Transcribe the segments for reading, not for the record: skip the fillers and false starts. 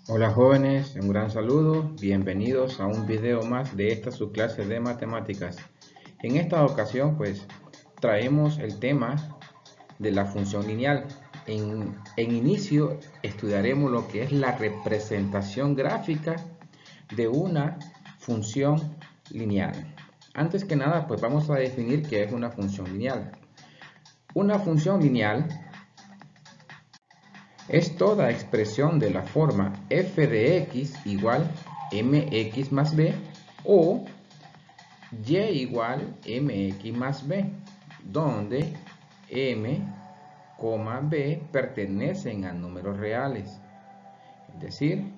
Hola jóvenes, un gran saludo, bienvenidos a un video más de esta su clase de matemáticas. En esta ocasión traemos el tema de la función lineal. En inicio estudiaremos lo que es la representación gráfica de una función lineal. Antes que nada vamos a definir qué es una función lineal. Una función lineal es toda expresión de la forma f de x igual mx más b o y igual mx más b, donde m, b pertenecen a números reales. Es decir,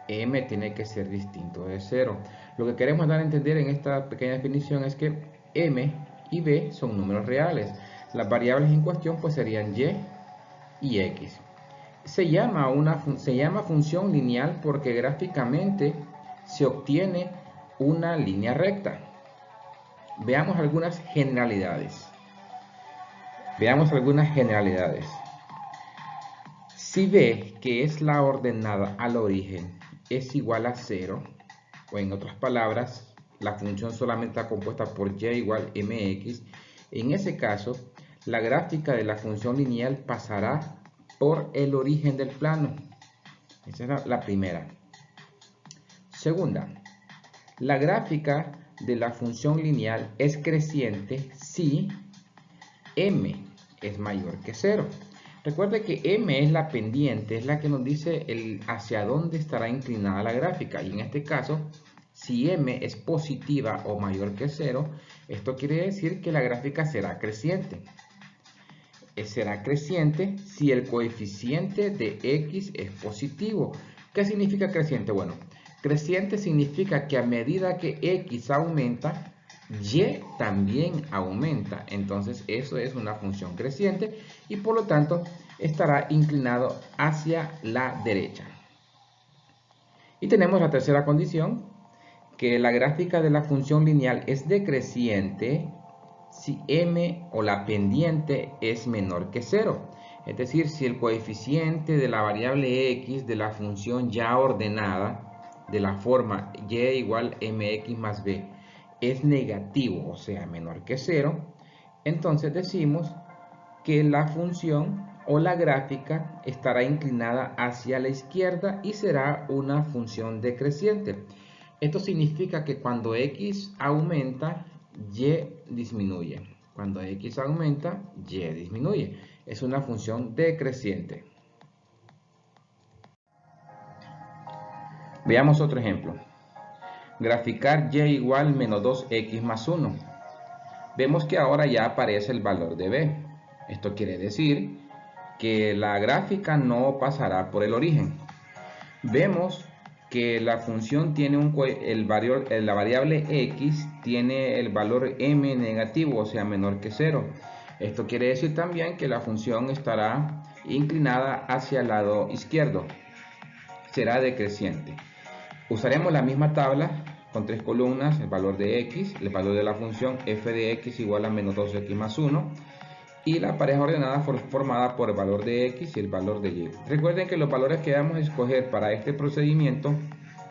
m tiene que ser distinto de 0. Lo que queremos dar a entender en esta pequeña definición es que m y b son números reales. Las variables en cuestión serían y x. Se llama función lineal porque gráficamente se obtiene una línea recta. Veamos algunas generalidades. Si b, que es la ordenada al origen, es igual a 0, o en otras palabras, la función solamente está compuesta por y igual mx, en ese caso, la gráfica de la función lineal pasará por el origen del plano. Esa es la primera. Segunda, la gráfica de la función lineal es creciente si m es mayor que 0. Recuerde que m es la pendiente, es la que nos dice hacia dónde estará inclinada la gráfica. Y en este caso, si m es positiva o mayor que 0, esto quiere decir que la gráfica será creciente. Será creciente si el coeficiente de x es positivo. ¿Qué significa creciente? Bueno, creciente significa que a medida que x aumenta, y también aumenta. Entonces eso es una función creciente y por lo tanto estará inclinado hacia la derecha. Y tenemos la tercera condición, que la gráfica de la función lineal es decreciente si m o la pendiente es menor que 0. Es decir, si el coeficiente de la variable x de la función ya ordenada de la forma y igual mx más b es negativo, o sea, menor que 0, entonces decimos que la función o la gráfica estará inclinada hacia la izquierda y será una función decreciente. Esto significa que cuando x aumenta, y disminuye. Cuando x aumenta, y disminuye. Es una función decreciente. Veamos otro ejemplo. Graficar y igual menos 2x más 1. Vemos que ahora ya aparece el valor de b. Esto quiere decir que la gráfica no pasará por el origen. Vemos que la función tiene la variable x tiene el valor m negativo, o sea, menor que 0. Esto quiere decir también que la función estará inclinada hacia el lado izquierdo. Será decreciente. Usaremos la misma tabla con tres columnas, el valor de x, el valor de la función f de x igual a menos 2x más 1 y la pareja ordenada formada por el valor de x y el valor de y. Recuerden que los valores que vamos a escoger para este procedimiento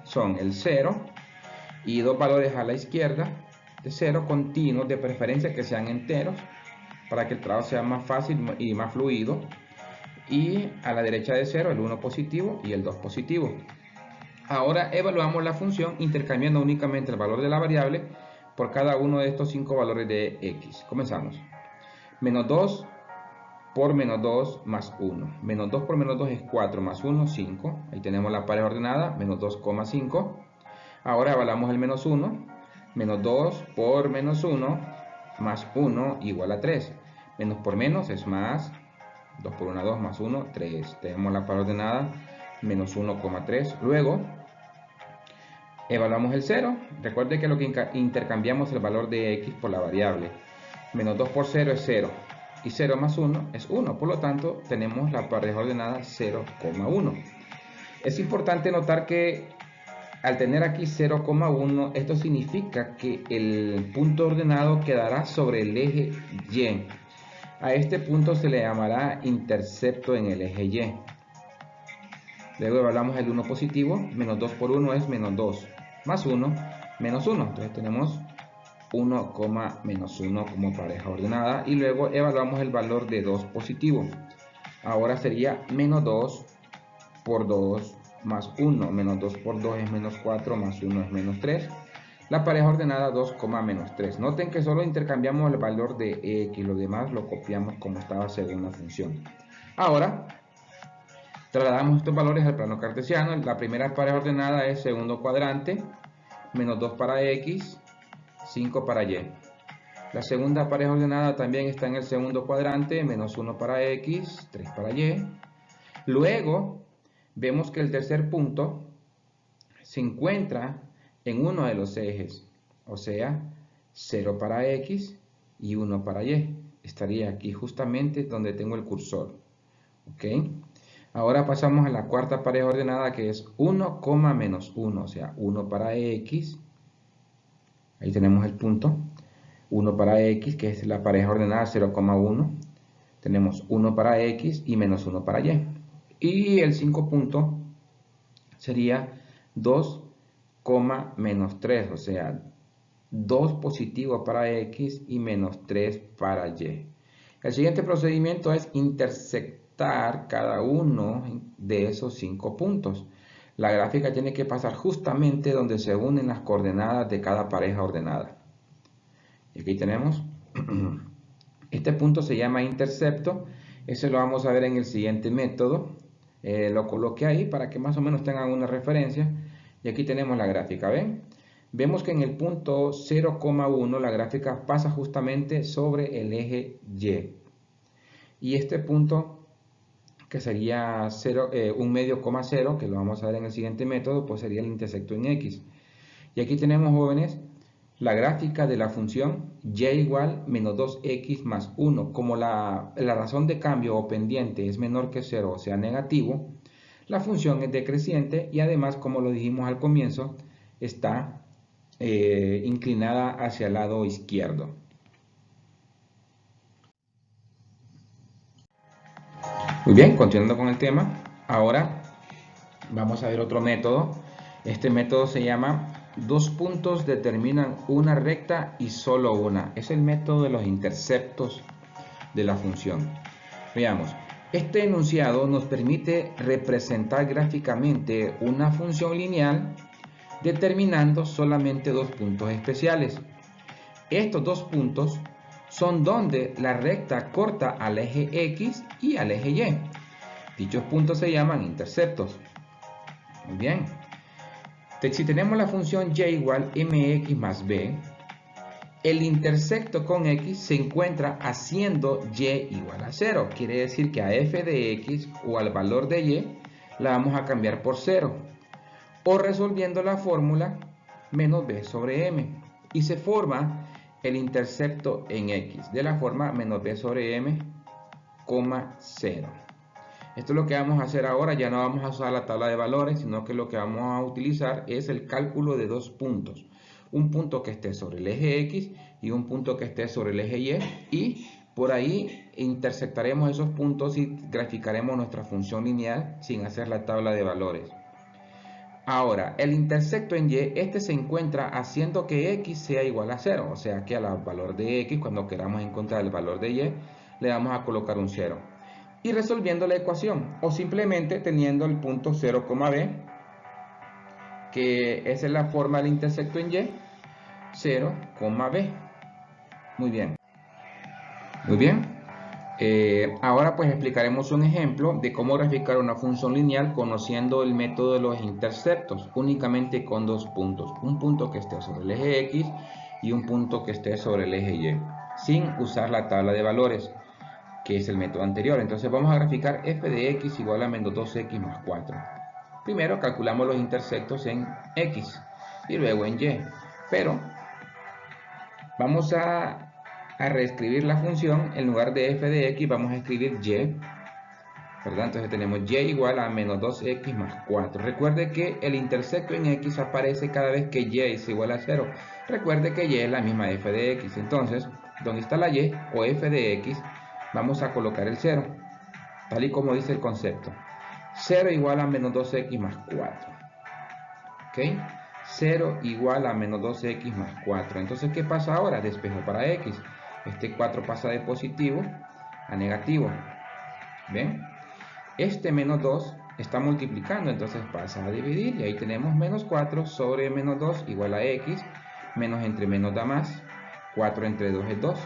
son el 0 y dos valores a la izquierda de 0 continuos, de preferencia que sean enteros para que el trabajo sea más fácil y más fluido, y a la derecha de 0 el 1 positivo y el 2 positivo. Ahora evaluamos la función intercambiando únicamente el valor de la variable por cada uno de estos 5 valores de x. Comenzamos. Menos 2 por menos 2 más 1. Menos 2 por menos 2 es 4 más 1, 5. Ahí tenemos la pareja ordenada, menos 2,5. Ahora evaluamos el menos 1. Menos 2 por menos 1 más 1 igual a 3. Menos por menos es más. 2 por 1, 2 más 1, 3. Tenemos la pareja ordenada, menos 1,3. Luego evaluamos el 0. Recuerde que lo que intercambiamos el valor de x por la variable. Menos 2 por 0 es 0. Y 0 más 1 es 1. Por lo tanto, tenemos la pareja ordenada 0,1. Es importante notar que al tener aquí 0,1, esto significa que el punto ordenado quedará sobre el eje Y. A este punto se le llamará intercepto en el eje Y. Luego evaluamos el 1 positivo, menos 2 por 1 es menos 2, más 1, menos 1. Entonces tenemos 1, menos 1 como pareja ordenada. Y luego evaluamos el valor de 2 positivo. Ahora sería menos 2 por 2 más 1. Menos 2 por 2 es menos 4, más 1 es menos 3. La pareja ordenada 2, menos 3. Noten que solo intercambiamos el valor de x, lo demás lo copiamos como estaba según la función. Ahora, trasladamos estos valores al plano cartesiano. La primera pareja ordenada es segundo cuadrante, menos 2 para x, 5 para y. La segunda pareja ordenada también está en el segundo cuadrante, menos 1 para x, 3 para y. Luego, vemos que el tercer punto se encuentra en uno de los ejes, o sea, 0 para x y 1 para y. Estaría aquí justamente donde tengo el cursor. ¿Ok? Ahora pasamos a la cuarta pareja ordenada, que es 1, menos 1, o sea, 1 para x. Ahí tenemos el punto. 1 para x, que es la pareja ordenada 0,1. Tenemos 1 para x y menos 1 para y. Y el 5 punto sería 2, menos 3, o sea, 2 positivo para x y menos 3 para y. El siguiente procedimiento es intersectar cada uno de esos 5 puntos. La gráfica tiene que pasar justamente donde se unen las coordenadas de cada pareja ordenada. Y aquí tenemos, este punto se llama intercepto. Ese lo vamos a ver en el siguiente método. Lo coloqué ahí para que más o menos tengan una referencia. Y aquí tenemos la gráfica, ¿ven? Vemos que en el punto 0,1 la gráfica pasa justamente sobre el eje Y. Y este punto, que sería 1 medio, 0, que lo vamos a ver en el siguiente método, pues sería el intersecto en X. Y aquí tenemos, jóvenes, la gráfica de la función y igual menos 2x más 1. Como la razón de cambio o pendiente es menor que 0, o sea negativo, la función es decreciente y además, como lo dijimos al comienzo, está inclinada hacia el lado izquierdo. Muy bien, continuando con el tema, ahora vamos a ver otro método. Este método se llama dos puntos determinan una recta y solo una. Es el método de los interceptos de la función. Veamos, este enunciado nos permite representar gráficamente una función lineal determinando solamente dos puntos especiales. Estos dos puntos son donde la recta corta al eje X y al eje Y. Dichos puntos se llaman interceptos. Muy bien. Si tenemos la función y igual mx más b, el intersecto con x se encuentra haciendo y igual a 0. Quiere decir que a f de x o al valor de y la vamos a cambiar por 0. O resolviendo la fórmula menos b sobre m. Y se forma el intercepto en x de la forma menos b sobre m, 0. Esto es lo que vamos a hacer ahora. Ya no vamos a usar la tabla de valores, sino que lo que vamos a utilizar es el cálculo de dos puntos. Un punto que esté sobre el eje X y un punto que esté sobre el eje Y. Y por ahí intersectaremos esos puntos y graficaremos nuestra función lineal sin hacer la tabla de valores. Ahora, el intersecto en Y, este se encuentra haciendo que X sea igual a 0. O sea que al valor de X, cuando queramos encontrar el valor de Y, le vamos a colocar un 0. Y resolviendo la ecuación, o simplemente teniendo el punto 0, b, que esa es la forma del intersecto en Y, 0, b. Muy bien. Muy bien. Ahora pues explicaremos un ejemplo de cómo graficar una función lineal conociendo el método de los interceptos, únicamente con dos puntos. Un punto que esté sobre el eje X y un punto que esté sobre el eje Y, sin usar la tabla de valores, que es el método anterior. Entonces vamos a graficar f de x igual a menos 2x más 4. Primero calculamos los intersectos en x y luego en y. Pero vamos a reescribir la función. En lugar de f de x vamos a escribir y, ¿verdad? Entonces tenemos y igual a menos 2x más 4. Recuerde que el intersecto en x aparece cada vez que y es igual a 0. Recuerde que y es la misma f de x. Entonces, donde está la y o f de x, vamos a colocar el 0, tal y como dice el concepto. 0 igual a menos 2x más 4. ¿Ok? 0 igual a menos 2x más 4. Entonces, ¿qué pasa ahora? Despejo para x. Este 4 pasa de positivo a negativo. ¿Ven? Este menos 2 está multiplicando, entonces pasa a dividir. Y ahí tenemos menos 4 sobre menos 2 igual a x. Menos entre menos da más. 4 entre 2 es 2.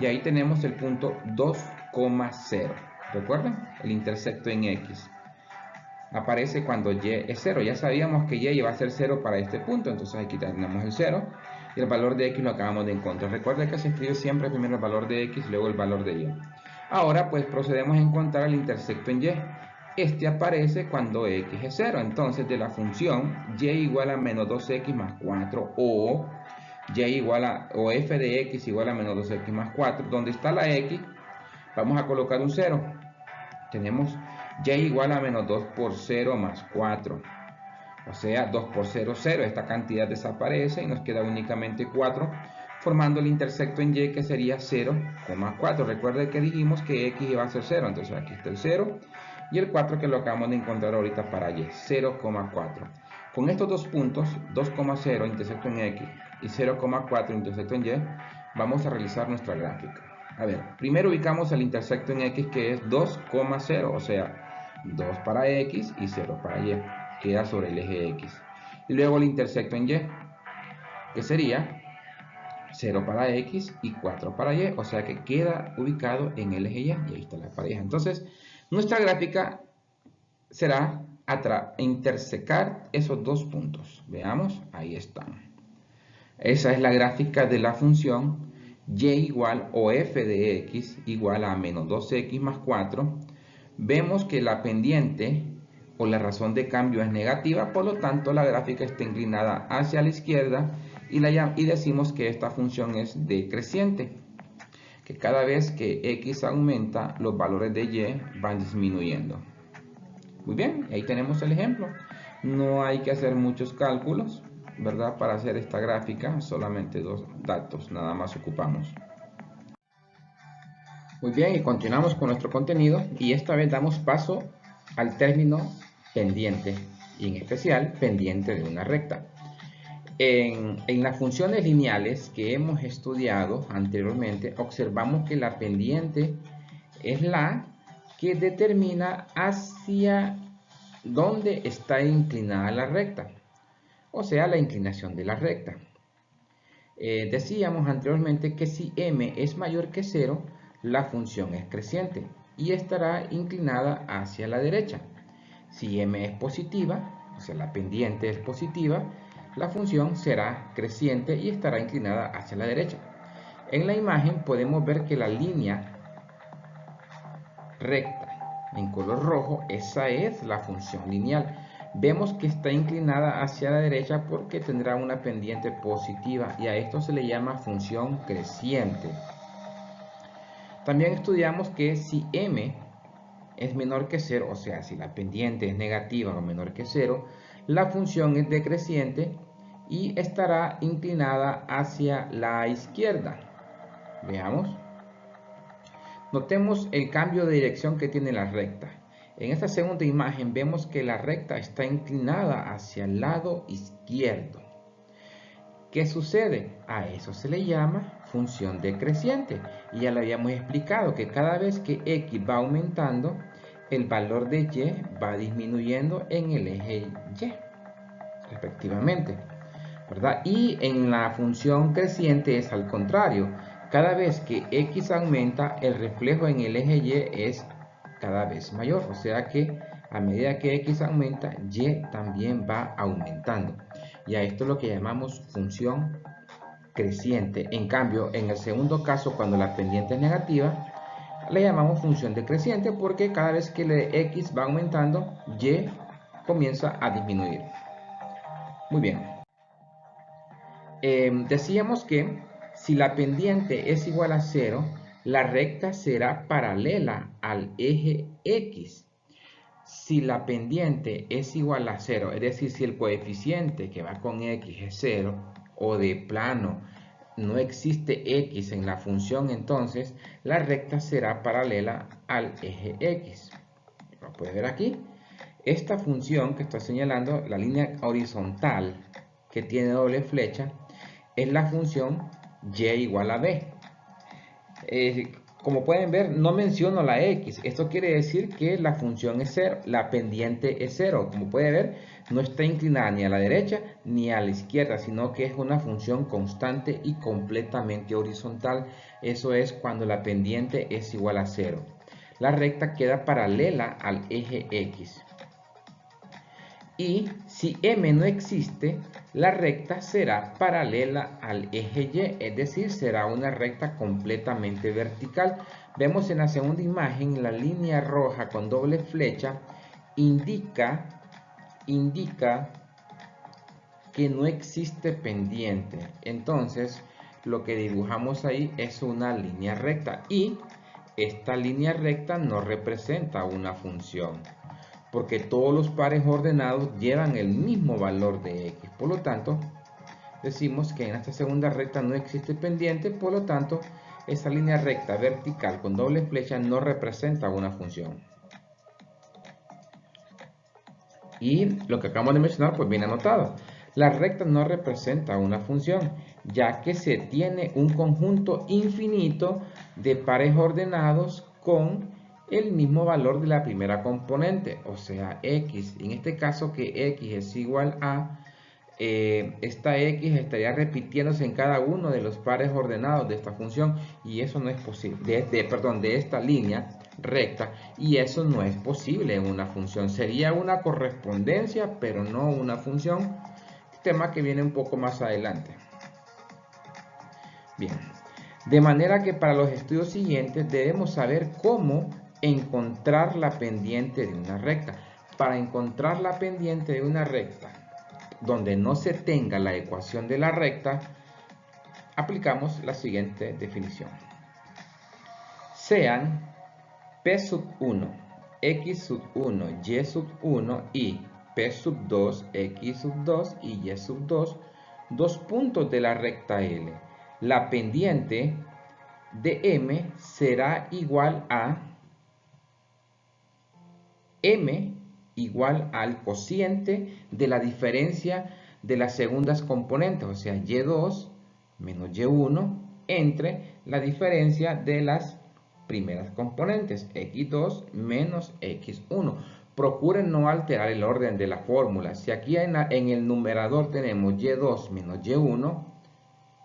Y ahí tenemos el punto 2,0. ¿Recuerdan? El intersecto en x. Aparece cuando y es 0. Ya sabíamos que y iba a ser 0 para este punto, entonces aquí tenemos el 0 y el valor de x lo acabamos de encontrar. Recuerda que se escribe siempre primero el valor de x, luego el valor de y. Ahora pues procedemos a encontrar el intersecto en y. Este aparece cuando x es 0, entonces de la función y igual a menos 2x más 4 o f de x igual a menos 2x más 4, donde está la x, vamos a colocar un 0. Tenemos y igual a menos 2 por 0 más 4. O sea, 2 por 0, 0. Esta cantidad desaparece y nos queda únicamente 4, formando el intersecto en y, que sería 0,4. Recuerden que dijimos que x iba a ser 0. Entonces aquí está el 0 y el 4 que lo acabamos de encontrar ahorita para y, 0,4. Con estos dos puntos, 2,0 intersecto en x y 0,4 intersecto en y, vamos a realizar nuestra gráfica. A ver, primero ubicamos el intersecto en x, que es 2,0, o sea, 2 para x y 0 para y, queda sobre el eje x. Y luego el intersecto en y, que sería 0 para x y 4 para y, o sea que queda ubicado en el eje y ahí está la pareja. Entonces, nuestra gráfica será intersecar esos dos puntos. Veamos, ahí están. Esa es la gráfica de la función y igual o f de x igual a menos 2x más 4. Vemos que la pendiente o la razón de cambio es negativa, por lo tanto la gráfica está inclinada hacia la izquierda y decimos que esta función es decreciente, que cada vez que x aumenta, los valores de y van disminuyendo. Muy bien, ahí tenemos el ejemplo. No hay que hacer muchos cálculos, ¿verdad? Para hacer esta gráfica, solamente dos datos nada más ocupamos. Muy bien, y continuamos con nuestro contenido y esta vez damos paso al término pendiente, y en especial pendiente de una recta. En las funciones lineales que hemos estudiado anteriormente, observamos que la pendiente es la que determina hacia dónde está inclinada la recta, o sea, la inclinación de la recta. Decíamos anteriormente que si m es mayor que 0, la función es creciente y estará inclinada hacia la derecha. Si m es positiva, o sea, la pendiente es positiva, la función será creciente y estará inclinada hacia la derecha. En la imagen podemos ver que la línea recta en color rojo, esa es la función lineal. Vemos que está inclinada hacia la derecha porque tendrá una pendiente positiva y a esto se le llama función creciente. También estudiamos que si m es menor que 0, o sea, si la pendiente es negativa o menor que 0, la función es decreciente y estará inclinada hacia la izquierda. Veamos. Notemos el cambio de dirección que tiene la recta. En esta segunda imagen vemos que la recta está inclinada hacia el lado izquierdo. ¿Qué sucede? A eso se le llama función decreciente. Y ya lo habíamos explicado que cada vez que x va aumentando, el valor de y va disminuyendo en el eje y, respectivamente, ¿verdad? Y en la función creciente es al contrario. Cada vez que x aumenta, el reflejo en el eje y es cada vez mayor. O sea que a medida que x aumenta, y también va aumentando. Y a esto es lo que llamamos función creciente. En cambio, en el segundo caso, cuando la pendiente es negativa, le llamamos función decreciente porque cada vez que x va aumentando, y comienza a disminuir. Muy bien. Decíamos que si la pendiente es igual a 0, la recta será paralela al eje x. Si la pendiente es igual a 0, es decir, si el coeficiente que va con x es 0 o de plano no existe x en la función, entonces la recta será paralela al eje x. Lo puede ver aquí. esta función que estoy señalando, la línea horizontal que tiene doble flecha, es la función y igual a b. Como pueden ver, no menciono la x. Esto quiere decir que la función es 0, la pendiente es 0. Como pueden ver, no está inclinada ni a la derecha ni a la izquierda, sino que es una función constante y completamente horizontal. Eso es cuando la pendiente es igual a 0. La recta queda paralela al eje x. Y si m no existe, la recta será paralela al eje y, es decir, será una recta completamente vertical. Vemos en la segunda imagen la línea roja con doble flecha indica que no existe pendiente. Entonces, lo que dibujamos ahí es una línea recta y esta línea recta no representa una función, porque todos los pares ordenados llevan el mismo valor de x. Por lo tanto, decimos que en esta segunda recta no existe pendiente, por lo tanto, esa línea recta vertical con doble flecha no representa una función. Y lo que acabamos de mencionar, pues viene anotado. La recta no representa una función, ya que se tiene un conjunto infinito de pares ordenados con el mismo valor de la primera componente, o sea, x. En este caso que x es igual a, esta x estaría repitiéndose en cada uno de los pares ordenados de esta función, y eso no es posible, de esta línea recta, y eso no es posible en una función. Sería una correspondencia, pero no una función, tema que viene un poco más adelante. Bien, de manera que para los estudios siguientes debemos saber cómo encontrar la pendiente de una recta. Para encontrar la pendiente de una recta donde no se tenga la ecuación de la recta, aplicamos la siguiente definición. Sean P sub 1, X sub 1, Y sub 1 y P sub 2, X sub 2 y Y sub 2, dos puntos de la recta L. La pendiente de M será igual a M igual al cociente de la diferencia de las segundas componentes, o sea, Y2 menos Y1 entre la diferencia de las primeras componentes, X2 menos X1. Procuren no alterar el orden de la fórmula. Si aquí en el numerador tenemos Y2 menos Y1,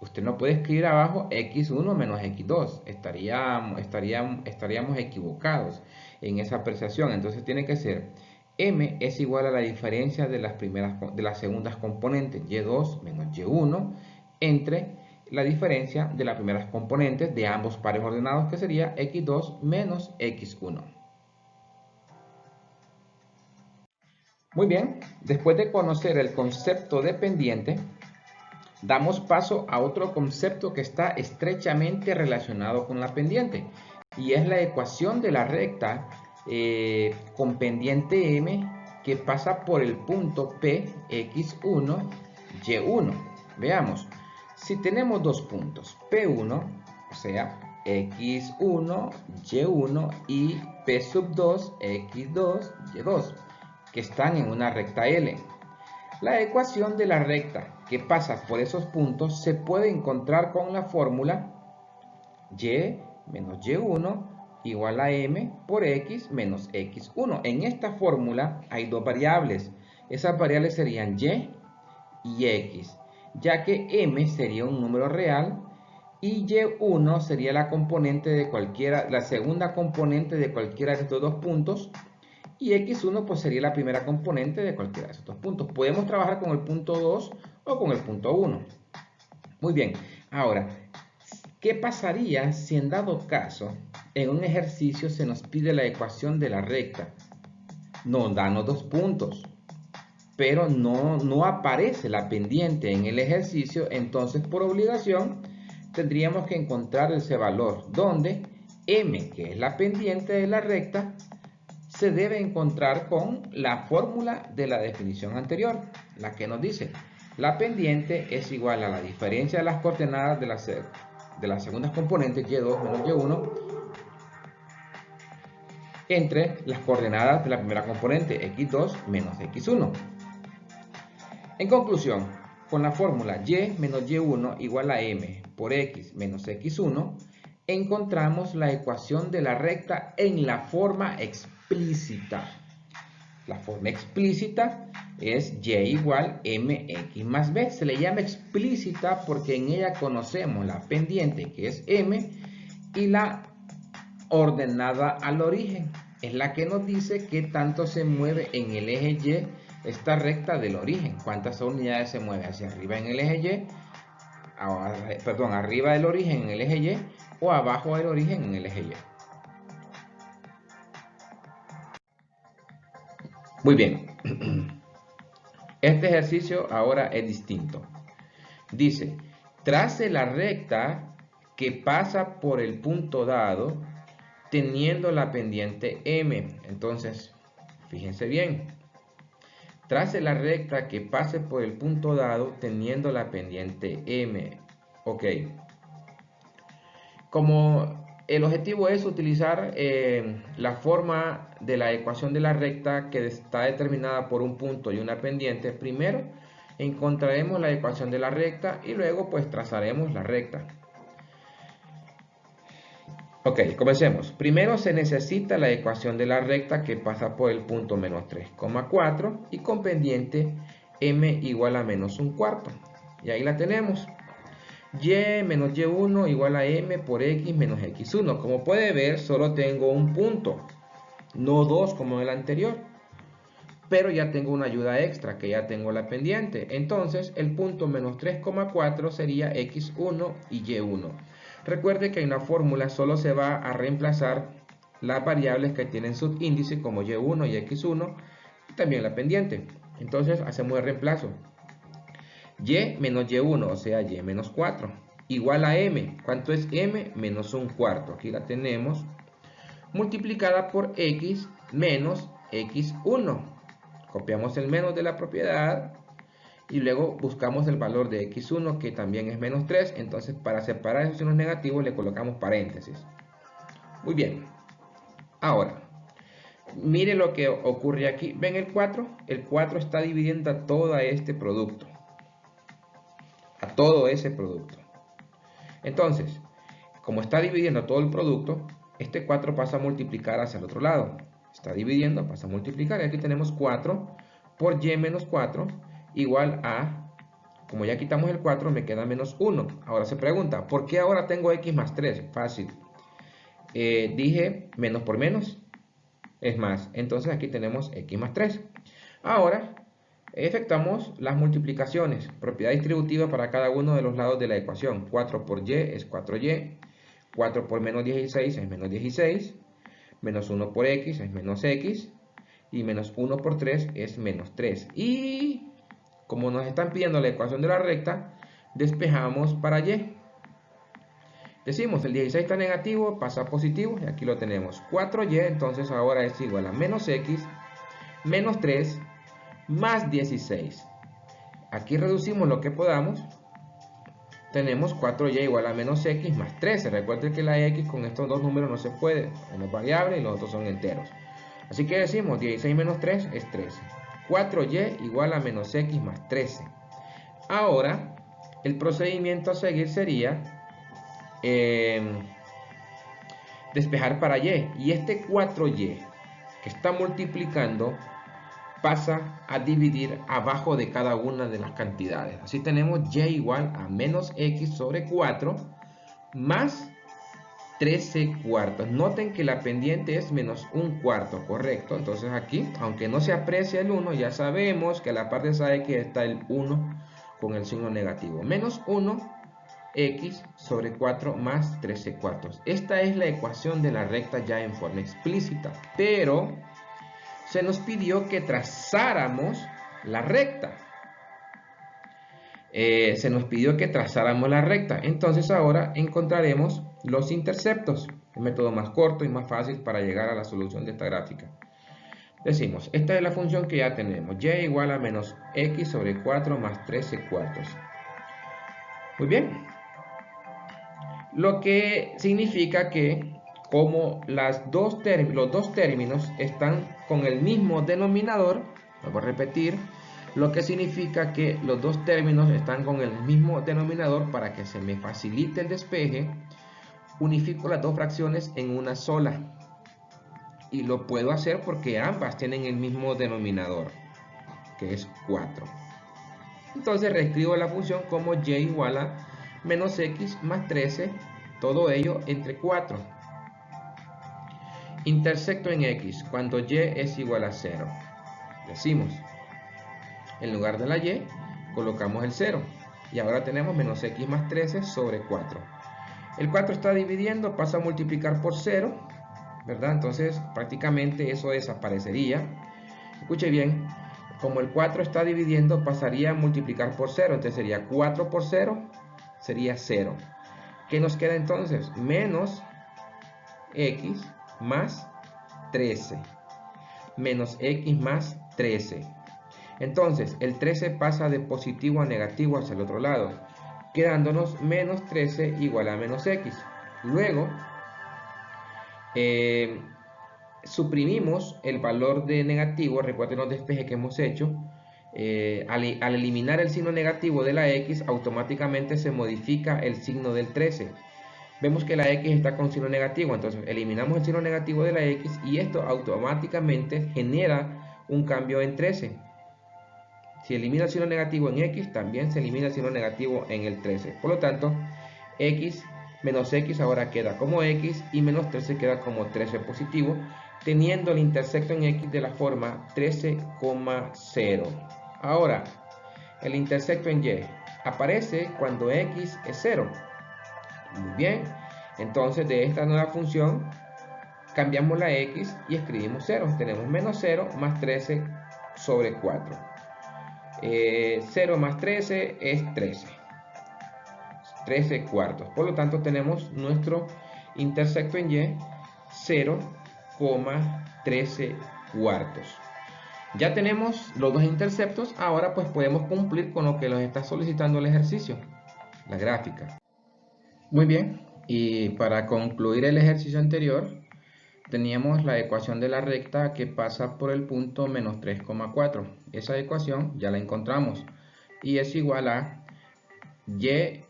usted no puede escribir abajo X1 menos X2. Estaríamos equivocados en esa apreciación. Entonces tiene que ser M es igual a la diferencia de las segundas componentes, Y2 menos Y1, entre la diferencia de las primeras componentes de ambos pares ordenados, que sería X2 menos X1. Muy bien, después de conocer el concepto de pendiente, damos paso a otro concepto que está estrechamente relacionado con la pendiente, y es la ecuación de la recta con pendiente M que pasa por el punto P, X1, Y1. Veamos, si tenemos dos puntos, P1, o sea, X1, Y1 y P sub 2, X2, Y2, que están en una recta L. La ecuación de la recta que pasa por esos puntos se puede encontrar con la fórmula y menos y1 igual a m por x menos x1. En esta fórmula hay dos variables. Esas variables serían y x, ya que m sería un número real y y1 sería la segunda componente de cualquiera de estos dos puntos, y x1 pues sería la primera componente de cualquiera de estos puntos. Podemos trabajar con el punto 2 o con el punto 1. Muy bien, ahora, ¿qué pasaría si en dado caso en un ejercicio se nos pide la ecuación de la recta? Nos dan los dos puntos, pero no aparece la pendiente en el ejercicio. Entonces, por obligación, tendríamos que encontrar ese valor donde m, que es la pendiente de la recta, se debe encontrar con la fórmula de la definición anterior, la que nos dice la pendiente es igual a la diferencia de las coordenadas de las segundas componentes, y2 menos y1, entre las coordenadas de la primera componente, x2 menos x1. En conclusión, con la fórmula y menos y1 igual a m por x menos x1, encontramos la ecuación de la recta en la forma explícita. La forma explícita es y igual mx más b. Se le llama explícita porque en ella conocemos la pendiente, que es m, y la ordenada al origen. Es la que nos dice qué tanto se mueve en el eje y esta recta del origen. Cuántas unidades se mueve hacia arriba en el eje y, arriba del origen en el eje y, o abajo del origen en el eje y. Muy bien. Este ejercicio ahora es distinto. Dice, trace la recta que pasa por el punto dado teniendo la pendiente m. Entonces, fíjense bien. Trace la recta que pase por el punto dado teniendo la pendiente m. Ok. Como el objetivo es utilizar la forma de la ecuación de la recta que está determinada por un punto y una pendiente, primero encontraremos la ecuación de la recta y luego pues trazaremos la recta. Ok, comencemos. Primero se necesita la ecuación de la recta que pasa por el punto menos 3,4 y con pendiente m igual a menos un cuarto. Y ahí la tenemos. Y menos y1 igual a m por x menos x1. Como puede ver, solo tengo un punto, no dos como en el anterior. Pero ya tengo una ayuda extra, que ya tengo la pendiente. Entonces, el punto menos 3,4 sería x1 y y1. Recuerde que en la fórmula solo se va a reemplazar las variables que tienen subíndice como y1 y x1 y también la pendiente. Entonces hacemos el reemplazo. Y menos y1, o sea y menos 4, igual a m. ¿Cuánto es m? Menos un cuarto. Aquí la tenemos. Multiplicada por x menos x1. Copiamos el menos de la propiedad. Y luego buscamos el valor de x1 que también es menos 3. Entonces para separar esos signos negativos le colocamos paréntesis. Muy bien. Ahora, mire lo que ocurre aquí. ¿Ven el 4? El 4 está dividiendo a todo este producto. A todo ese producto. Entonces, como está dividiendo todo el producto, este 4 pasa a multiplicar hacia el otro lado. Está dividiendo, pasa a multiplicar. Y aquí tenemos 4 por y menos 4 igual a, como ya quitamos el 4, me queda menos 1. Ahora se pregunta, ¿por qué ahora tengo x más 3? Fácil. Dije menos por menos es más. Entonces aquí tenemos x más 3. Ahora efectuamos las multiplicaciones. Propiedad distributiva para cada uno de los lados de la ecuación. 4 por y es 4y. 4 por menos 16 es menos 16. Menos 1 por x es menos x. Y menos 1 por 3 es menos 3. Y como nos están pidiendo la ecuación de la recta, despejamos para y. Decimos, el 16 está negativo, pasa a positivo, y aquí lo tenemos. 4y, entonces ahora es igual a menos x, menos 3, más 16. Aquí reducimos lo que podamos. Tenemos 4y igual a menos x más 13. Recuerden que la x con estos dos números no se puede. Uno es variable y los otros son enteros. Así que decimos 16 menos 3 es 13. 4y igual a menos x más 13. Ahora, el procedimiento a seguir sería despejar para y. Y este 4y que está multiplicando pasa a dividir abajo de cada una de las cantidades. Así tenemos y igual a menos x sobre 4 más 13 cuartos. Noten que la pendiente es menos un cuarto, correcto. Entonces aquí, aunque no se aprecia el 1, ya sabemos que a la parte de esa x está el 1 con el signo negativo. Menos 1 x sobre 4 más 13 cuartos. Esta es la ecuación de la recta ya en forma explícita, pero se nos pidió que trazáramos la recta. Entonces ahora encontraremos los interceptos, el método más corto y más fácil para llegar a la solución de esta gráfica. Decimos, esta es la función que ya tenemos, y igual a menos x sobre 4 más 13 cuartos. Muy bien. Lo que significa que como los dos términos están con el mismo denominador, vuelvo a repetir, lo que significa que los dos términos están con el mismo denominador. Para que se me facilite el despeje, unifico las dos fracciones en una sola. Y lo puedo hacer porque ambas tienen el mismo denominador, que es 4. Entonces reescribo la función como y igual a menos x más 13, todo ello entre 4. Intersecto en x cuando y es igual a 0. Decimos, en lugar de la y, colocamos el 0. Y ahora tenemos menos x más 13 sobre 4. El 4 está dividiendo, pasa a multiplicar por 0, ¿verdad? Entonces prácticamente eso desaparecería. Escuche bien, como el 4 está dividiendo, pasaría a multiplicar por 0. Entonces sería 4 por 0, sería 0. ¿Qué nos queda entonces? Menos x más 13. Menos x más 13. Entonces el 13 pasa de positivo a negativo hacia el otro lado, quedándonos menos 13 igual a menos x. Luego suprimimos el valor de negativo. Recuerden los despejes que hemos hecho. Al eliminar el signo negativo de la x, automáticamente se modifica el signo del 13. Vemos que la x está con signo negativo, entonces eliminamos el signo negativo de la x y esto automáticamente genera un cambio en 13. Si elimina el signo negativo en x, también se elimina el signo negativo en el 13. Por lo tanto, x menos x ahora queda como x y menos 13 queda como 13 positivo, teniendo el intersecto en x de la forma 13,0. Ahora, el intersecto en y aparece cuando x es 0. Muy bien, entonces de esta nueva función cambiamos la x y escribimos 0. Tenemos menos 0 más 13 sobre 4. 0 más 13 es 13. 13 cuartos. Por lo tanto tenemos nuestro intersecto en y 0,13 cuartos. Ya tenemos los dos interceptos. Ahora pues podemos cumplir con lo que nos está solicitando el ejercicio, la gráfica. Muy bien, y para concluir el ejercicio anterior, teníamos la ecuación de la recta que pasa por el punto menos 3,4. Esa ecuación ya la encontramos y es igual a y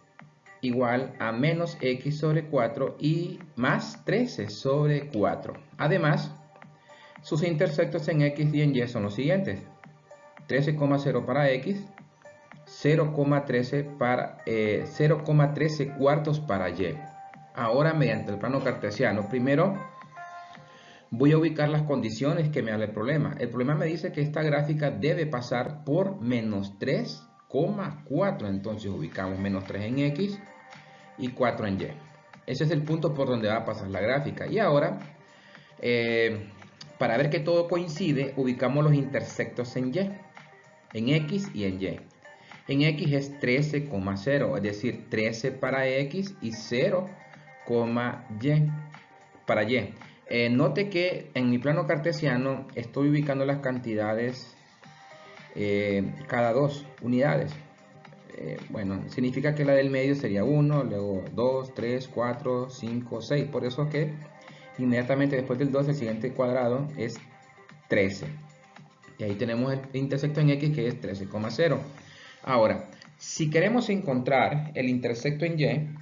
igual a menos x sobre 4 y más 13 sobre 4. Además, sus intersectos en x y en y son los siguientes: 13,0 para x, 0,13 cuartos para y. Ahora, mediante el plano cartesiano, primero voy a ubicar las condiciones que me da el problema. El problema me dice que esta gráfica debe pasar por menos 3,4. Entonces ubicamos menos 3 en x y 4 en y. Ese es el punto por donde va a pasar la gráfica. Y ahora, para ver que todo coincide, ubicamos los intersectos en y, en x y en y. En x es 13,0, es decir, 13 para x y 0, para y. Note que en mi plano cartesiano estoy ubicando las cantidades cada 2 unidades. Bueno, significa que la del medio sería 1, luego 2, 3, 4, 5, 6. Por eso que inmediatamente después del 2 el siguiente cuadrado es 13. Y ahí tenemos el intersecto en x que es 13,0. Ahora, si queremos encontrar el intersecto en y,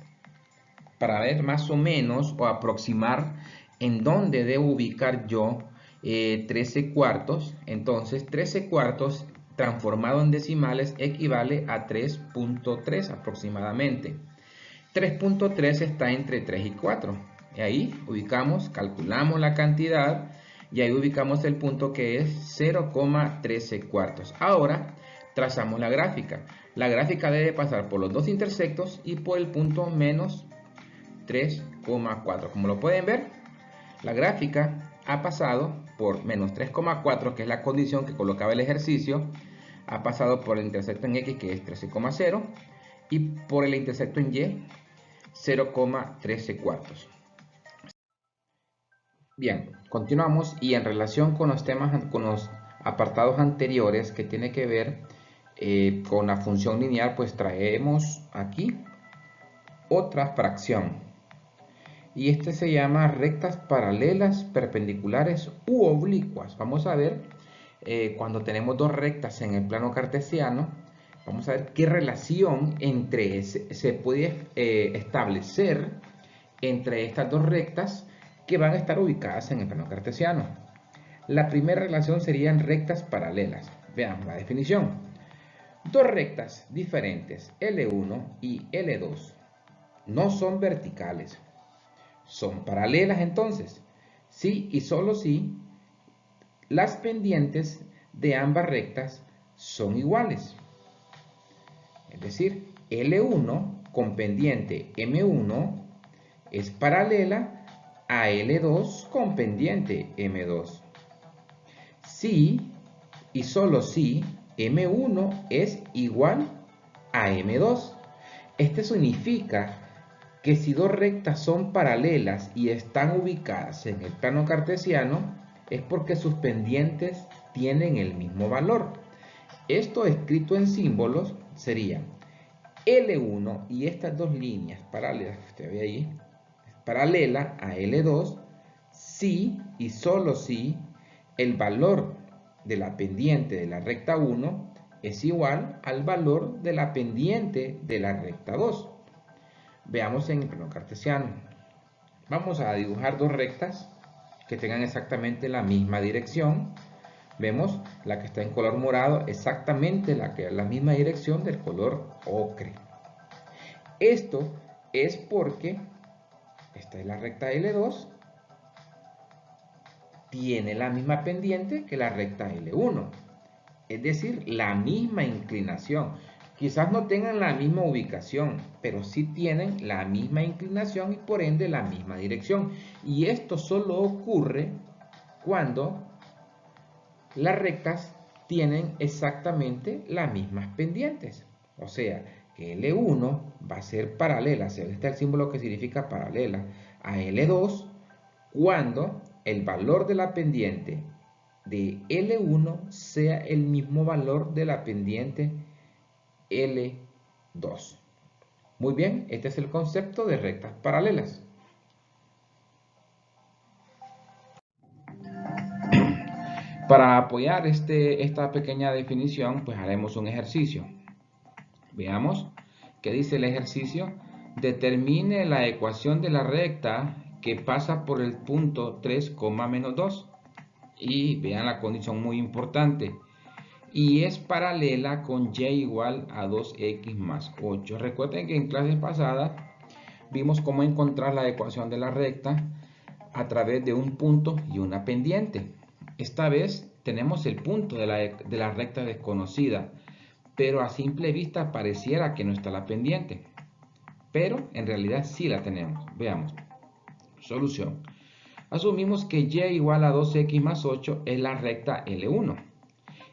para ver más o menos o aproximar en dónde debo ubicar yo 13 cuartos, entonces 13 cuartos transformado en decimales equivale a 3.3 aproximadamente. 3.3 está entre 3 y 4. Y ahí ubicamos, calculamos la cantidad y ahí ubicamos el punto que es 0,13 cuartos. Ahora trazamos la gráfica. La gráfica debe pasar por los dos intersectos y por el punto menos 3,4. Como lo pueden ver, la gráfica ha pasado por menos 3,4, que es la condición que colocaba el ejercicio, ha pasado por el intersecto en x, que es 13,0, y por el intersecto en y, 0,13 cuartos. Bien, continuamos y en relación con los temas, con los apartados anteriores que tiene que ver con la función lineal, pues traemos aquí otra fracción. y este se llama rectas paralelas, perpendiculares u oblicuas. Vamos a ver cuando tenemos dos rectas en el plano cartesiano, vamos a ver qué relación se puede establecer entre estas dos rectas que van a estar ubicadas en el plano cartesiano. La primera relación serían rectas paralelas. Veamos la definición. Dos rectas diferentes, L1 y L2, no son verticales. Son paralelas entonces, si y solo si las pendientes de ambas rectas son iguales. Es decir, L1 con pendiente M1 es paralela a L2 con pendiente M2. Si y solo si M1 es igual a M2. Esto significa que si dos rectas son paralelas y están ubicadas en el plano cartesiano, es porque sus pendientes tienen el mismo valor. Esto escrito en símbolos sería L1 y estas dos líneas paralelas que usted ve ahí, paralela a L2, si y solo si el valor de la pendiente de la recta 1 es igual al valor de la pendiente de la recta 2. Veamos en el plano cartesiano. Vamos a dibujar dos rectas que tengan exactamente la misma dirección. Vemos la que está en color morado, exactamente la misma dirección del color ocre. Esto es porque esta es la recta L2, tiene la misma pendiente que la recta L1, es decir, la misma inclinación. Quizás no tengan la misma ubicación, pero sí tienen la misma inclinación y por ende la misma dirección. Y esto solo ocurre cuando las rectas tienen exactamente las mismas pendientes. O sea, que L1 va a ser paralela, este es el símbolo que significa paralela, a L2 cuando el valor de la pendiente de L1 sea el mismo valor de la pendiente L2. Muy bien, este es el concepto de rectas paralelas. Para apoyar esta pequeña definición, pues haremos un ejercicio. Veamos qué dice el ejercicio. Determine la ecuación de la recta que pasa por el punto 3, menos 2. Y vean la condición muy importante. Y es paralela con y igual a 2x más 8. Recuerden que en clases pasadas vimos cómo encontrar la ecuación de la recta a través de un punto y una pendiente. Esta vez tenemos el punto de la recta desconocida, pero a simple vista pareciera que no está la pendiente. Pero en realidad sí la tenemos. Veamos. Solución. Asumimos que y igual a 2x más 8 es la recta L1.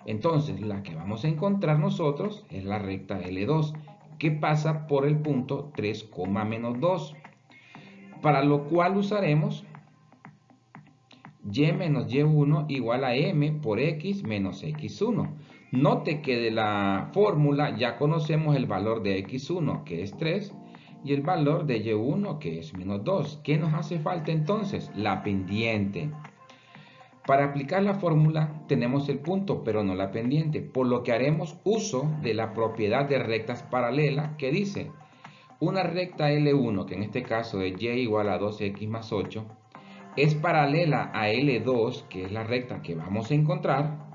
Entonces, la que vamos a encontrar nosotros es la recta L2, que pasa por el punto 3, menos 2. Para lo cual usaremos y menos y1 igual a m por x menos x1. Note que de la fórmula ya conocemos el valor de x1, que es 3, y el valor de y1, que es menos 2. ¿Qué nos hace falta entonces? La pendiente. Para aplicar la fórmula tenemos el punto, pero no la pendiente, por lo que haremos uso de la propiedad de rectas paralelas que dice una recta L1, que en este caso es y igual a 2x más 8, es paralela a L2, que es la recta que vamos a encontrar,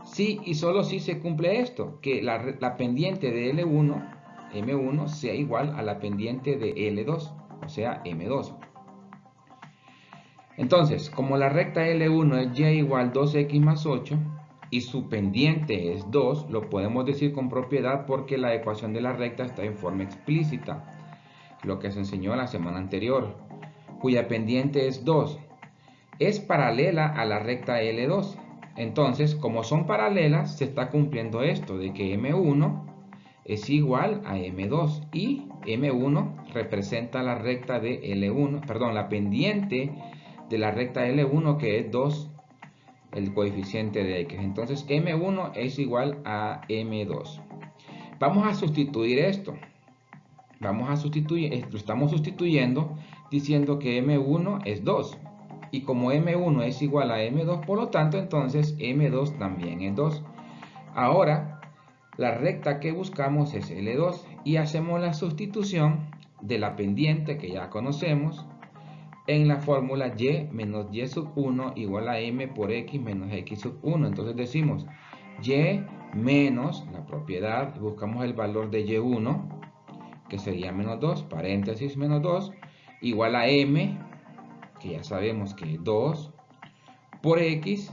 si y solo si se cumple esto, que la pendiente de L1, M1, sea igual a la pendiente de L2, o sea, M2. Entonces, como la recta L1 es y igual 2x más 8 y su pendiente es 2, lo podemos decir con propiedad porque la ecuación de la recta está en forma explícita, lo que se enseñó la semana anterior, cuya pendiente es 2. Es paralela a la recta L2. Entonces, como son paralelas, se está cumpliendo esto de que M1 es igual a M2 y M1 representa la recta de L1, perdón, la pendiente de la recta L1 que es 2, el coeficiente de X. Entonces M1 es igual a M2. Vamos a sustituir esto. Lo estamos sustituyendo diciendo que M1 es 2. Y como M1 es igual a M2, por lo tanto, entonces M2 también es 2. Ahora, la recta que buscamos es L2 y hacemos la sustitución de la pendiente que ya conocemos en la fórmula y menos y sub 1 igual a m por x menos x sub 1. Entonces decimos y menos la propiedad, buscamos el valor de y1, que sería menos 2, paréntesis menos 2, igual a m, que ya sabemos que es 2, por x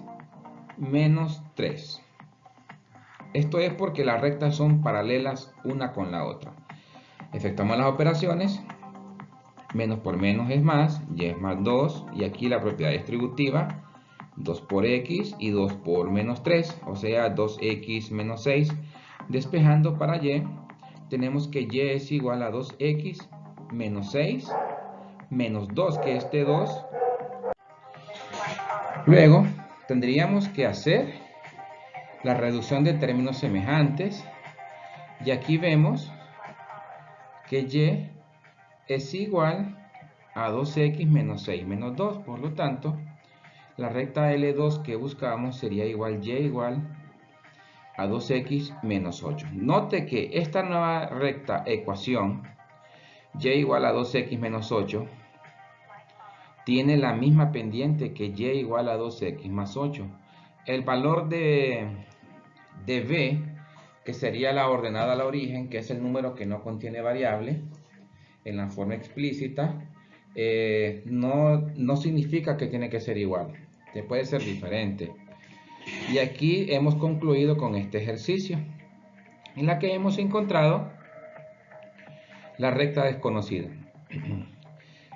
menos 3. Esto es porque las rectas son paralelas una con la otra. Efectuamos las operaciones. Menos por menos es más, y es más 2, y aquí la propiedad distributiva, 2 por x y 2 por menos 3, o sea 2x menos 6. Despejando para y, tenemos que y es igual a 2x menos 6, menos 2, que es 2. Luego, tendríamos que hacer la reducción de términos semejantes, y aquí vemos que y es igual a 2x menos 6 menos 2. Por lo tanto, la recta L2 que buscamos sería igual a 2x menos 8. Note que esta nueva recta ecuación, y igual a 2x menos 8, tiene la misma pendiente que y igual a 2x más 8. El valor de b, que sería la ordenada al origen, que es el número que no contiene variable, en la forma explícita, no significa que tiene que ser igual, que puede ser diferente. Y aquí hemos concluido con este ejercicio, en la que hemos encontrado la recta desconocida.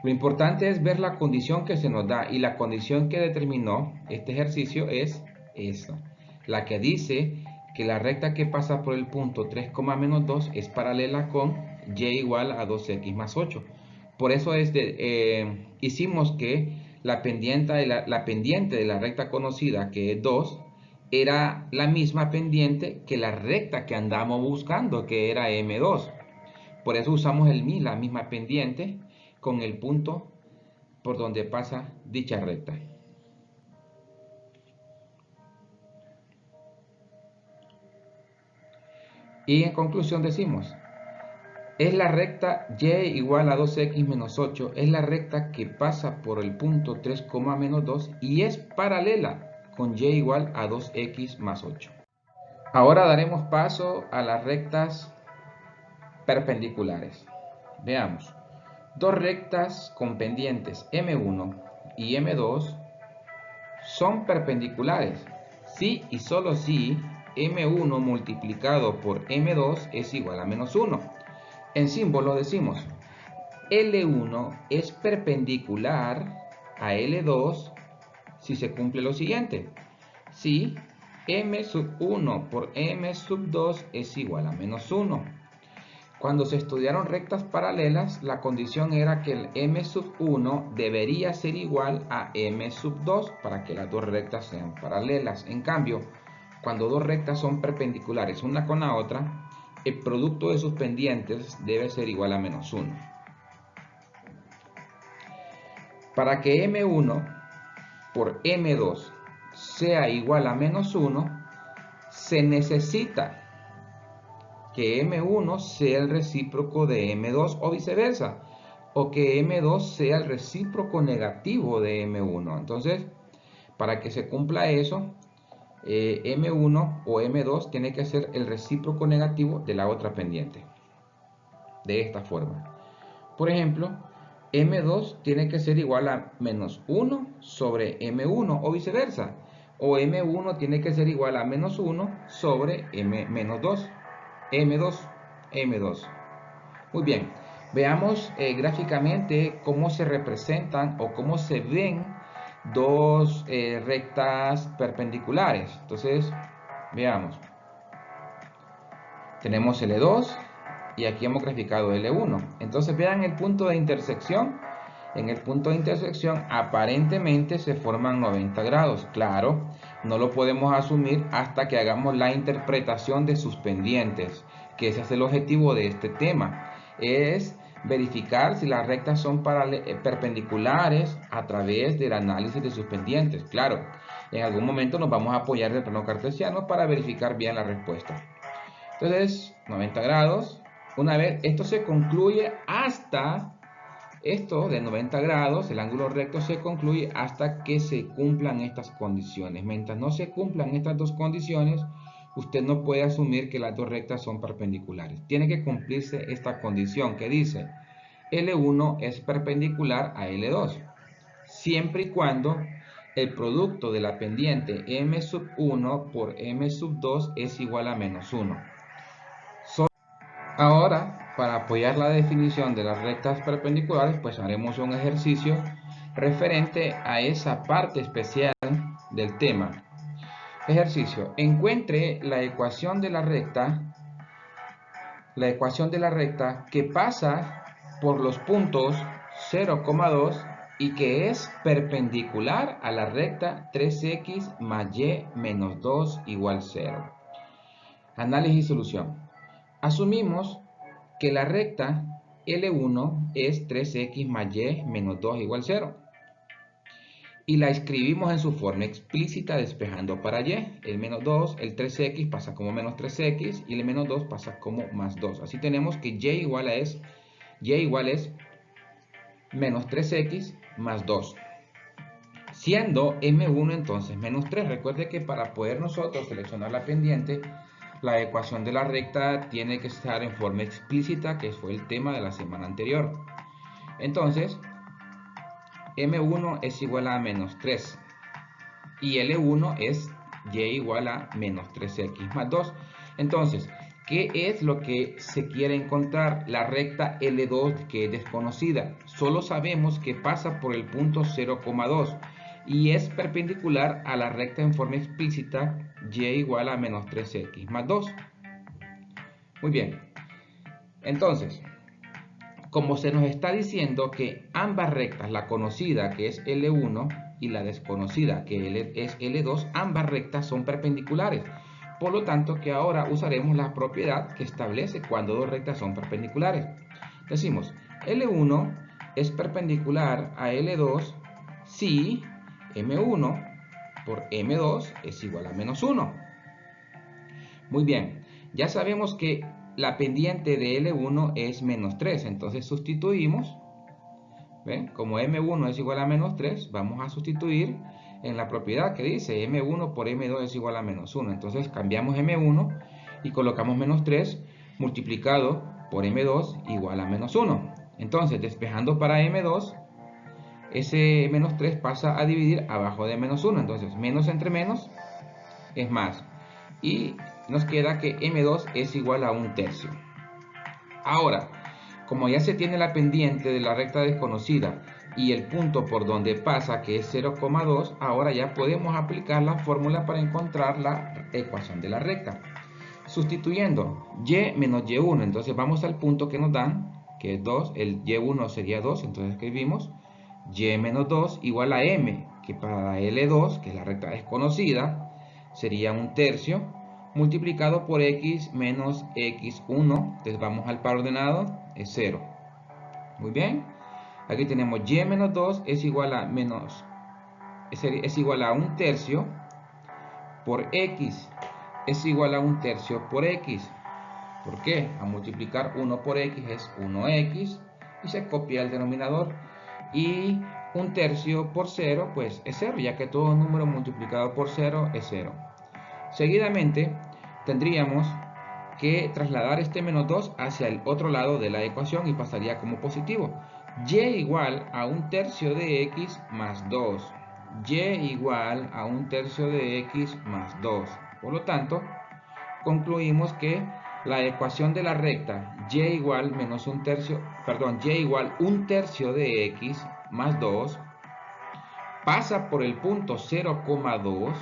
Lo importante es ver la condición que se nos da, y la condición que determinó este ejercicio es esta, la que dice que la recta que pasa por el punto 3, menos 2 es paralela con y igual a 2x más 8. Por eso hicimos que la pendiente de la recta conocida, que es 2, era la misma pendiente que la recta que andamos buscando, que era M2. Por eso usamos la misma pendiente con el punto por donde pasa dicha recta. Y en conclusión decimos, es la recta y igual a 2x menos 8, es la recta que pasa por el punto 3, menos 2 y es paralela con y igual a 2x más 8. Ahora daremos paso a las rectas perpendiculares. Veamos, dos rectas con pendientes M1 y M2 son perpendiculares si y solo si M1 multiplicado por M2 es igual a menos 1. En símbolo decimos, L1 es perpendicular a L2 si se cumple lo siguiente. Si M sub 1 por M sub 2 es igual a menos 1. Cuando se estudiaron rectas paralelas, la condición era que el M sub 1 debería ser igual a M sub 2 para que las dos rectas sean paralelas. En cambio, cuando dos rectas son perpendiculares una con la otra, el producto de sus pendientes debe ser igual a menos 1. Para que M1 por M2 sea igual a menos 1, se necesita que M1 sea el recíproco de M2 o viceversa, o que M2 sea el recíproco negativo de M1. Entonces, para que se cumpla eso, M1 o M2 tiene que ser el recíproco negativo de la otra pendiente. De esta forma. Por ejemplo, M2 tiene que ser igual a menos 1 sobre M1 o viceversa. O M1 tiene que ser igual a menos 1 sobre menos 2. M2. Muy bien. Veamos gráficamente cómo se representan o cómo se ven dos rectas perpendiculares. Entonces, veamos. Tenemos L2 y aquí hemos graficado L1. Entonces vean el punto de intersección. En el punto de intersección aparentemente se forman 90 grados. Claro, no lo podemos asumir hasta que hagamos la interpretación de sus pendientes, que ese es el objetivo de este tema. Es verificar si las rectas son perpendiculares a través del análisis de sus pendientes. Claro, en algún momento nos vamos a apoyar del plano cartesiano para verificar bien la respuesta. Entonces, 90 grados. Una vez esto se concluye hasta esto de 90 grados, el ángulo recto se concluye hasta que se cumplan estas condiciones. Mientras no se cumplan estas dos condiciones, usted no puede asumir que las dos rectas son perpendiculares. Tiene que cumplirse esta condición que dice L1 es perpendicular a L2, siempre y cuando el producto de la pendiente M1 por M2 es igual a menos 1. Ahora, para apoyar la definición de las rectas perpendiculares, pues haremos un ejercicio referente a esa parte especial del tema. Ejercicio: encuentre la ecuación de la recta que pasa por los puntos 0,2 y que es perpendicular a la recta 3x más y menos 2 igual 0. Análisis y solución. Asumimos que la recta L1 es 3x más y menos 2 igual 0. Y la escribimos en su forma explícita despejando para y. El menos 2, el 3x pasa como menos 3x y el menos 2 pasa como más 2. Así tenemos que y igual es menos 3x más 2. Siendo M1 entonces menos 3. Recuerde que para poder nosotros seleccionar la pendiente, la ecuación de la recta tiene que estar en forma explícita, que fue el tema de la semana anterior. Entonces, M1 es igual a menos 3 y L1 es y igual a menos 3x más 2. Entonces, ¿qué es lo que se quiere encontrar? La recta L2, que es desconocida. Solo sabemos que pasa por el punto 0,2 y es perpendicular a la recta en forma explícita y igual a menos 3x más 2. Muy bien. Entonces, como se nos está diciendo que ambas rectas, la conocida que es L1 y la desconocida que es L2, ambas rectas son perpendiculares. Por lo tanto, que ahora usaremos la propiedad que establece cuando dos rectas son perpendiculares. Decimos, L1 es perpendicular a L2 si M1 por M2 es igual a menos 1. Muy bien, ya sabemos que la pendiente de L1 es menos 3, entonces sustituimos. ¿Ven? Como M1 es igual a menos 3, vamos a sustituir en la propiedad que dice M1 por M2 es igual a menos 1. Entonces cambiamos M1 y colocamos menos 3 multiplicado por M2 igual a menos 1. Entonces, despejando para M2, ese menos 3 pasa a dividir abajo de menos 1. Entonces, menos entre menos es más. Y nos queda que M2 es igual a 1/3. Ahora, como ya se tiene la pendiente de la recta desconocida y el punto por donde pasa, que es 0,2, ahora ya podemos aplicar la fórmula para encontrar la ecuación de la recta. Sustituyendo y menos y1, entonces vamos al punto que nos dan, que es 2, el y1 sería 2, entonces escribimos y menos 2 igual a m, que para L2, que es la recta desconocida, sería 1/3, multiplicado por x menos x1, entonces vamos al par ordenado, es 0. Muy bien, aquí tenemos y menos 2 es igual a 1/3 por x, es igual a 1/3 por x. ¿Por qué? A multiplicar 1 por x es 1x y se copia el denominador. Y 1/3 por 0 pues es 0, ya que todo número multiplicado por 0 es 0. Seguidamente tendríamos que trasladar este menos 2 hacia el otro lado de la ecuación y pasaría como positivo. Y igual a 1/3 de x más 2. Y igual a 1/3 de x más 2. Por lo tanto, concluimos que la ecuación de la recta y igual menos 1/3, y igual 1/3 de x más 2 pasa por el punto 0,2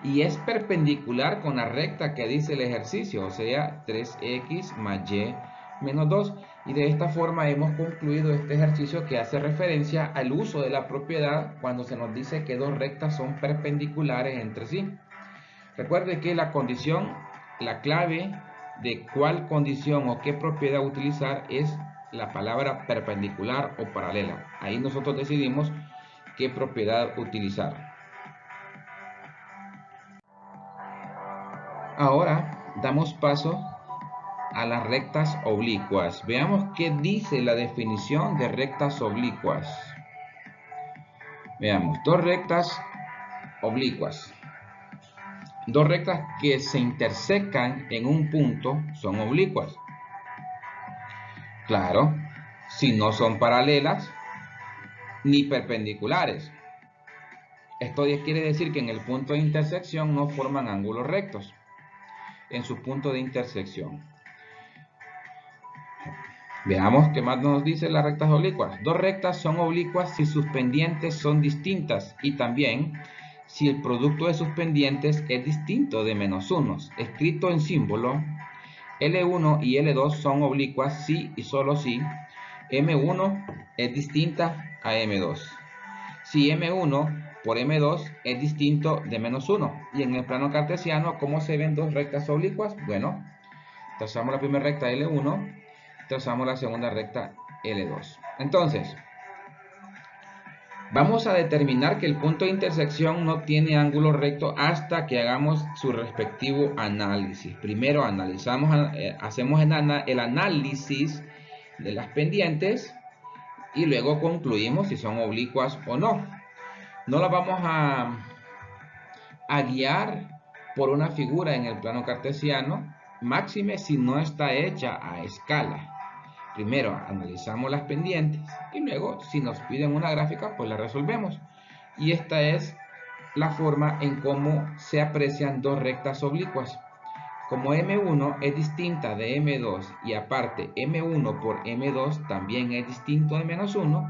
y es perpendicular con la recta que dice el ejercicio, o sea 3x más y menos 2. Y de esta forma hemos concluido este ejercicio que hace referencia al uso de la propiedad cuando se nos dice que dos rectas son perpendiculares entre sí. Recuerde que la condición, la clave de cuál condición o qué propiedad utilizar es la palabra perpendicular o paralela. Ahí nosotros decidimos qué propiedad utilizar. Ahora damos paso a las rectas oblicuas. Veamos qué dice la definición de rectas oblicuas. Veamos, dos rectas oblicuas. Dos rectas que se intersecan en un punto son oblicuas. Claro, si no son paralelas ni perpendiculares. Esto quiere decir que en el punto de intersección no forman ángulos rectos en su punto de intersección. Veamos qué más nos dice las rectas oblicuas. Dos rectas son oblicuas si sus pendientes son distintas y también si el producto de sus pendientes es distinto de -1. Escrito en símbolo, L1 y L2 son oblicuas si y solo si M1 es distinta a M2. Si M1 por M2 es distinto de -1. Y en el plano cartesiano, ¿cómo se ven dos rectas oblicuas? Bueno, trazamos la primera recta L1, trazamos la segunda recta L2. Entonces, vamos a determinar que el punto de intersección no tiene ángulo recto hasta que hagamos su respectivo análisis. Primero hacemos el análisis de las pendientes y luego concluimos si son oblicuas o no. No las vamos a guiar por una figura en el plano cartesiano, máxime si no está hecha a escala. Primero analizamos las pendientes y luego si nos piden una gráfica pues la resolvemos. Y esta es la forma en cómo se aprecian dos rectas oblicuas. Como M1 es distinta de M2 y aparte M1 por M2 también es distinto de -1,